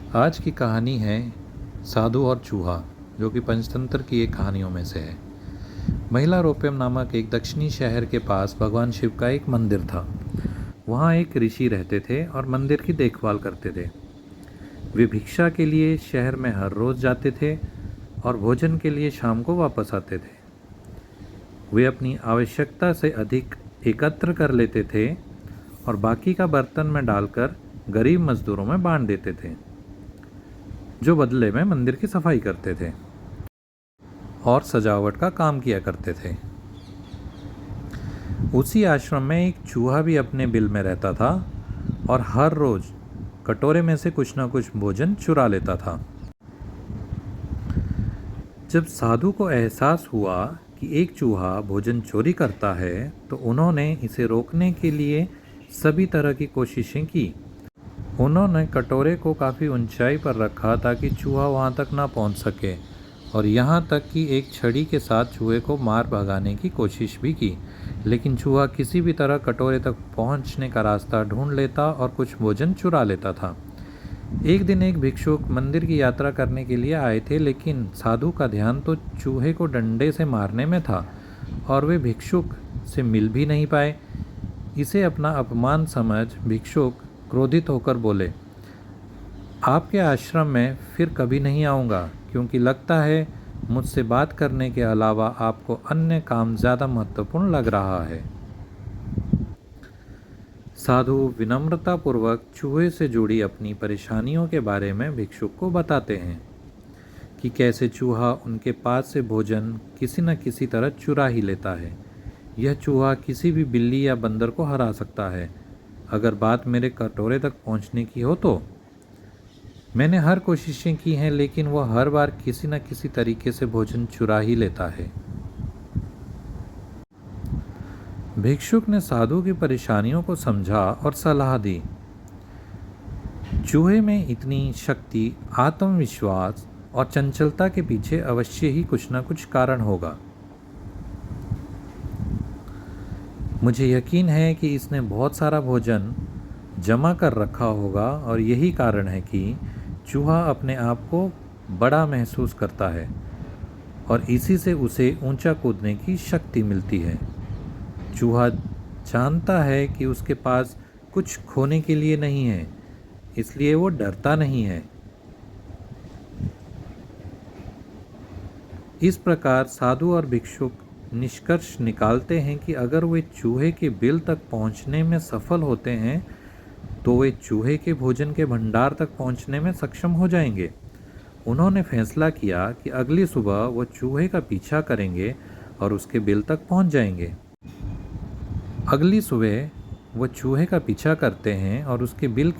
आज की कहानी है साधु और चूहा, जो कि पंचतंत्र की एक कहानियों में से है। महिला रोप्यम नामक एक दक्षिणी शहर के पास भगवान शिव का एक मंदिर था। वहाँ एक ऋषि रहते थे और मंदिर की देखभाल करते थे। वे भिक्षा के लिए शहर में हर रोज़ जाते थे और भोजन के लिए शाम को वापस आते थे। वे अपनी आवश्यकता से अधिक एकत्र कर लेते थे और बाकी का बर्तन में डालकर गरीब मजदूरों में बांट देते थे, जो बदले में मंदिर की सफाई करते थे और सजावट का काम किया करते थे। उसी आश्रम में एक चूहा भी अपने बिल में रहता था और हर रोज कटोरे में से कुछ न कुछ भोजन चुरा लेता था। जब साधु को एहसास हुआ कि एक चूहा भोजन चोरी करता है, तो उन्होंने इसे रोकने के लिए सभी तरह की कोशिशें की। उन्होंने कटोरे को काफ़ी ऊंचाई पर रखा ताकि चूहा वहां तक ना पहुंच सके, और यहाँ तक कि एक छड़ी के साथ चूहे को मार भगाने की कोशिश भी की, लेकिन चूहा किसी भी तरह कटोरे तक पहुंचने का रास्ता ढूंढ लेता और कुछ भोजन चुरा लेता था। एक दिन एक भिक्षुक मंदिर की यात्रा करने के लिए आए थे, लेकिन साधु का ध्यान तो चूहे को डंडे से मारने में था और वे भिक्षुक से मिल भी नहीं पाए। इसे अपना अपमान समझ भिक्षुक क्रोधित होकर बोले, आपके आश्रम में फिर कभी नहीं आऊँगा, क्योंकि लगता है मुझसे बात करने के अलावा आपको अन्य काम ज़्यादा महत्वपूर्ण लग रहा है। साधु विनम्रतापूर्वक चूहे से जुड़ी अपनी परेशानियों के बारे में भिक्षुक को बताते हैं कि कैसे चूहा उनके पास से भोजन किसी न किसी तरह चुरा ही लेता है। यह चूहा किसी भी बिल्ली या बंदर को हरा सकता है। अगर बात मेरे कटोरे तक पहुंचने की हो तो मैंने हर कोशिशें की हैं, लेकिन वह हर बार किसी न किसी तरीके से भोजन चुरा ही लेता है। भिक्षुक ने साधु की परेशानियों को समझा और सलाह दी। चूहे में इतनी शक्ति, आत्मविश्वास और चंचलता के पीछे अवश्य ही कुछ न कुछ कारण होगा। मुझे यकीन है कि इसने बहुत सारा भोजन जमा कर रखा होगा और यही कारण है कि चूहा अपने आप को बड़ा महसूस करता है और इसी से उसे ऊंचा कूदने की शक्ति मिलती है। चूहा जानता है कि उसके पास कुछ खोने के लिए नहीं है, इसलिए वो डरता नहीं है। इस प्रकार साधु और भिक्षुक निष्कर्ष निकालते हैं कि अगर वे चूहे के बिल तक पहुंचने में सफल होते हैं तो वे चूहे के भोजन के भंडार तक पहुंचने में सक्षम हो जाएंगे। उन्होंने फैसला किया कि अगली सुबह वो चूहे का पीछा करेंगे और उसके बिल तक पहुंच जाएंगे। अगली सुबह वो चूहे का पीछा करते हैं और उसके बिल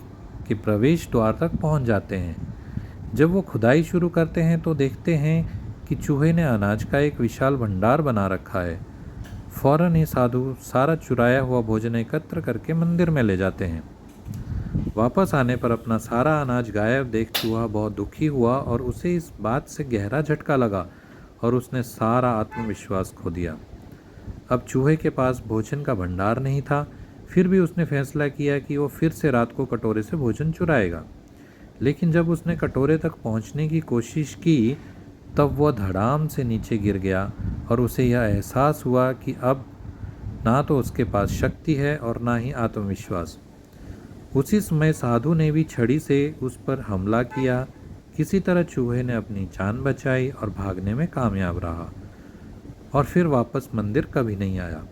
के प्रवेश द्वार तक पहुंच जाते हैं। जब वो खुदाई शुरू करते हैं तो देखते हैं कि चूहे ने अनाज का एक विशाल भंडार बना रखा है। फौरन ही साधु सारा चुराया हुआ भोजन एकत्र करके मंदिर में ले जाते हैं। वापस आने पर अपना सारा अनाज गायब देख चूहा बहुत दुखी हुआ और उसे इस बात से गहरा झटका लगा और उसने सारा आत्मविश्वास खो दिया। अब चूहे के पास भोजन का भंडार नहीं था, फिर भी उसने फैसला किया कि वो फिर से रात को कटोरे से भोजन चुराएगा। लेकिन जब उसने कटोरे तक पहुंचने की कोशिश की, तब वह धड़ाम से नीचे गिर गया और उसे यह एहसास हुआ कि अब ना तो उसके पास शक्ति है और ना ही आत्मविश्वास। उसी समय साधु ने भी छड़ी से उस पर हमला किया। किसी तरह चूहे ने अपनी जान बचाई और भागने में कामयाब रहा और फिर वापस मंदिर कभी नहीं आया।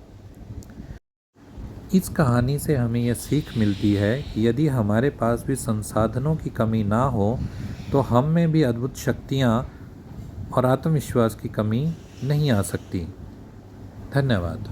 इस कहानी से हमें यह सीख मिलती है कि यदि हमारे पास भी संसाधनों की कमी ना हो तो हम में भी अद्भुत शक्तियाँ और आत्मविश्वास की कमी नहीं आ सकती। धन्यवाद।